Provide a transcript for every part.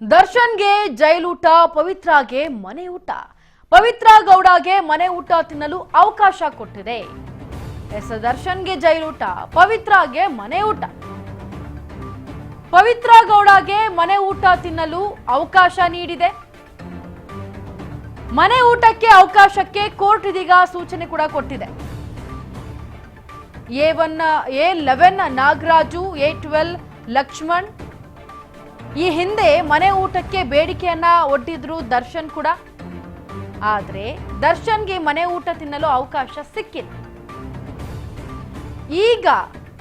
ದರ್ಶನ್ಗೆ ಜೈಲೂಟ, ಪವಿತ್ರಾಗೆ ಮನೆ ಊಟ. ಪವಿತ್ರ ಗೌಡಗೆ ಮನೆ ಊಟ ತಿನ್ನಲು ಅವಕಾಶ ಕೊಟ್ಟಿದೆ. ದರ್ಶನ್ಗೆ ಜೈಲೂಟ, ಪವಿತ್ರಾಗೆ ಮನೆ ಊಟ. ಪವಿತ್ರ ಗೌಡಗೆ ಮನೆ ಊಟ ತಿನ್ನಲು ಅವಕಾಶ ನೀಡಿದೆ. ಮನೆ ಊಟಕ್ಕೆ ಅವಕಾಶಕ್ಕೆ ಕೋರ್ಟ್ ಇದೀಗ ಸೂಚನೆ ಕೂಡ ಕೊಟ್ಟಿದೆ. A11 ನಾಗರಾಜು, A12 ಲಕ್ಷ್ಮಣ್ ಈ ಹಿಂದೆ ಮನೆ ಊಟಕ್ಕೆ ಬೇಡಿಕೆಯನ್ನ ಒಡ್ಡಿದ್ರು ದರ್ಶನ್ ಕೂಡ. ಆದ್ರೆ ದರ್ಶನ್ಗೆ ಮನೆ ಊಟ ತಿನ್ನಲು ಅವಕಾಶ ಸಿಕ್ಕಿಲ್ಲ. ಈಗ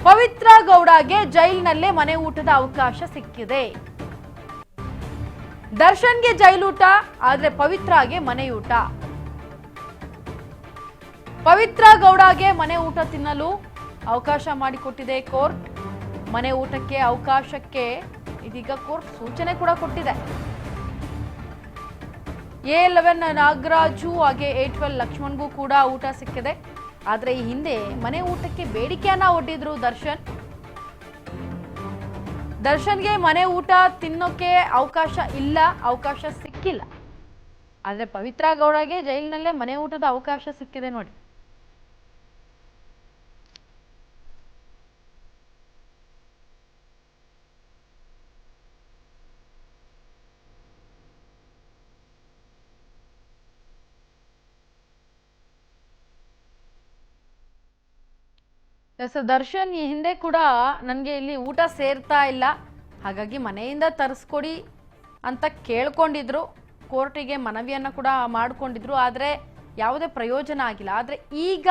ಪವಿತ್ರ ಗೌಡಗೆ ಜೈಲಿನಲ್ಲೇ ಮನೆ ಊಟದ ಅವಕಾಶ ಸಿಕ್ಕಿದೆ. ದರ್ಶನ್ಗೆ ಜೈಲೂಟ, ಆದ್ರೆ ಪವಿತ್ರಾಗೆ ಮನೆಯೂಟ. ಪವಿತ್ರ ಗೌಡಗೆ ಮನೆ ಊಟ ತಿನ್ನಲು ಅವಕಾಶ ಮಾಡಿಕೊಟ್ಟಿದೆ ಕೋರ್ಟ್. ಮನೆ ಊಟಕ್ಕೆ ಅವಕಾಶಕ್ಕೆ ಇದೀಗ ಕೋರ್ಟ್ ಸೂಚನೆ ಕೂಡ ಕೊಟ್ಟಿದೆ. A11 ನಾಗರಾಜು ಹಾಗೆ A12 ಲಕ್ಷ್ಮಣ್ಗೂ ಕೂಡ ಊಟ ಸಿಕ್ಕಿದೆ. ಆದ್ರೆ ಈ ಹಿಂದೆ ಮನೆ ಊಟಕ್ಕೆ ಬೇಡಿಕೆಯನ್ನ ಒಡ್ಡಿದ್ರು ದರ್ಶನ್. ದರ್ಶನ್ಗೆ ಮನೆ ಊಟ ತಿನ್ನೋಕೆ ಅವಕಾಶ ಇಲ್ಲ, ಅವಕಾಶ ಸಿಕ್ಕಿಲ್ಲ. ಆದ್ರೆ ಪವಿತ್ರ ಗೌಡಗೆ ಜೈಲಿನಲ್ಲೇ ಮನೆ ಊಟದ ಅವಕಾಶ ಸಿಕ್ಕಿದೆ ನೋಡಿ. ದರ್ಶನ್ ಈ ಹಿಂದೆ ಕೂಡ ನನಗೆ ಇಲ್ಲಿ ಊಟ ಸೇರ್ತಾ ಇಲ್ಲ, ಹಾಗಾಗಿ ಮನೆಯಿಂದ ತರಿಸ್ಕೊಡಿ ಅಂತ ಕೇಳ್ಕೊಂಡಿದ್ರು. ಕೋರ್ಟಿಗೆ ಮನವಿಯನ್ನ ಕೂಡ ಮಾಡ್ಕೊಂಡಿದ್ರು. ಆದರೆ ಯಾವುದೇ ಪ್ರಯೋಜನ ಆಗಿಲ್ಲ. ಆದರೆ ಈಗ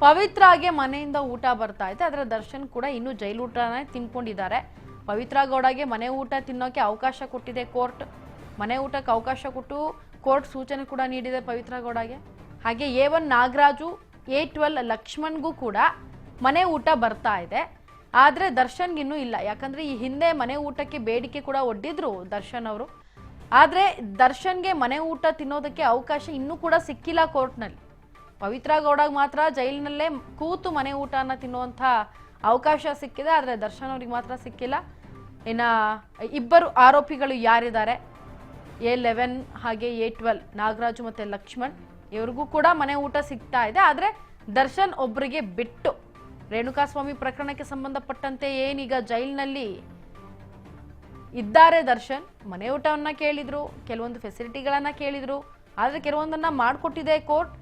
ಪವಿತ್ರಾಗೆ ಮನೆಯಿಂದ ಊಟ ಬರ್ತಾ ಇದೆ. ಆದರೆ ದರ್ಶನ್ ಕೂಡ ಇನ್ನೂ ಜೈಲೂಟನೇ ತಿನ್ಕೊಂಡಿದ್ದಾರೆ. ಪವಿತ್ರ ಗೌಡಗೆ ಮನೆ ಊಟ ತಿನ್ನೋಕೆ ಅವಕಾಶ ಕೊಟ್ಟಿದೆ ಕೋರ್ಟ್. ಮನೆ ಊಟಕ್ಕೆ ಅವಕಾಶ ಕೊಟ್ಟು ಕೋರ್ಟ್ ಸೂಚನೆ ಕೂಡ ನೀಡಿದೆ ಪವಿತ್ರ ಗೌಡಗೆ. ಹಾಗೆ A1 ನಾಗರಾಜು, A12 ಲಕ್ಷ್ಮಣ್ಗೂ ಕೂಡ ಮನೆ ಊಟ ಬರ್ತಾ ಇದೆ. ಆದರೆ ದರ್ಶನ್ಗಿನ್ನೂ ಇಲ್ಲ. ಯಾಕಂದ್ರೆ ಈ ಹಿಂದೆ ಮನೆ ಊಟಕ್ಕೆ ಬೇಡಿಕೆ ಕೂಡ ಒಡ್ಡಿದ್ರು ದರ್ಶನ್ ಅವರು. ಆದರೆ ದರ್ಶನ್ಗೆ ಮನೆ ಊಟ ತಿನ್ನೋದಕ್ಕೆ ಅವಕಾಶ ಇನ್ನೂ ಕೂಡ ಸಿಕ್ಕಿಲ್ಲ ಕೋರ್ಟ್ನಲ್ಲಿ. ಪವಿತ್ರ ಗೌಡಗೆ ಮಾತ್ರ ಜೈಲಿನಲ್ಲೇ ಕೂತು ಮನೆ ಊಟನ ತಿನ್ನುವಂಥ ಅವಕಾಶ ಸಿಕ್ಕಿದೆ. ಆದರೆ ದರ್ಶನ್ ಅವ್ರಿಗೆ ಮಾತ್ರ ಸಿಕ್ಕಿಲ್ಲ. ಇನ್ನು ಇಬ್ಬರು ಆರೋಪಿಗಳು ಯಾರಿದ್ದಾರೆ, A11 ಹಾಗೆ A12 ನಾಗರಾಜು ಮತ್ತು ಲಕ್ಷ್ಮಣ್, ಇವ್ರಿಗೂ ಕೂಡ ಮನೆ ಊಟ ಸಿಗ್ತಾ ಇದೆ. ಆದರೆ ದರ್ಶನ್ ಒಬ್ಬರಿಗೆ ಬಿಟ್ಟು. ರೇಣುಕಾಸ್ವಾಮಿ ಪ್ರಕರಣಕ್ಕೆ ಸಂಬಂಧಪಟ್ಟಂತೆ ಏನೀಗ ಜೈಲಿನಲ್ಲಿ ಇದ್ದಾರೆ ದರ್ಶನ್. ಮನೆ ಊಟವನ್ನ ಕೇಳಿದ್ರು, ಕೆಲವೊಂದು ಫೆಸಿಲಿಟಿಗಳನ್ನ ಕೇಳಿದ್ರು. ಆದರೆ ಕೆಲವೊಂದನ್ನ ಮಾಡಿಕೊಟ್ಟಿದೆ ಕೋರ್ಟ್,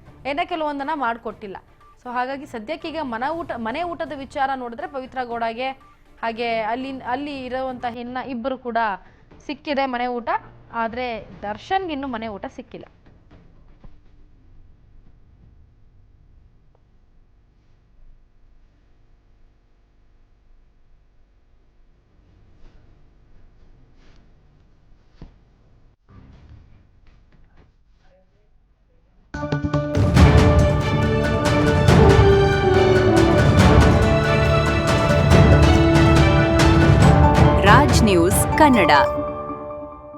ಕೆಲವೊಂದನ್ನ ಮಾಡಿಕೊಟ್ಟಿಲ್ಲ. ಸೊ ಹಾಗಾಗಿ ಸದ್ಯಕ್ಕೀಗ ಮನೆ ಊಟದ ವಿಚಾರ ನೋಡಿದ್ರೆ ಪವಿತ್ರ ಗೌಡಗೆ ಹಾಗೆ ಅಲ್ಲಿ ಇರುವಂತಹ ಇಬ್ಬರು ಕೂಡ ಸಿಕ್ಕಿದೆ ಮನೆ ಊಟ. ಆದರೆ ದರ್ಶನ್ಗೆ ಇನ್ನೂ ಮನೆ ಊಟ ಸಿಕ್ಕಿಲ್ಲ. ರಾಜ್ ನ್ಯೂಸ್ ಕನ್ನಡ.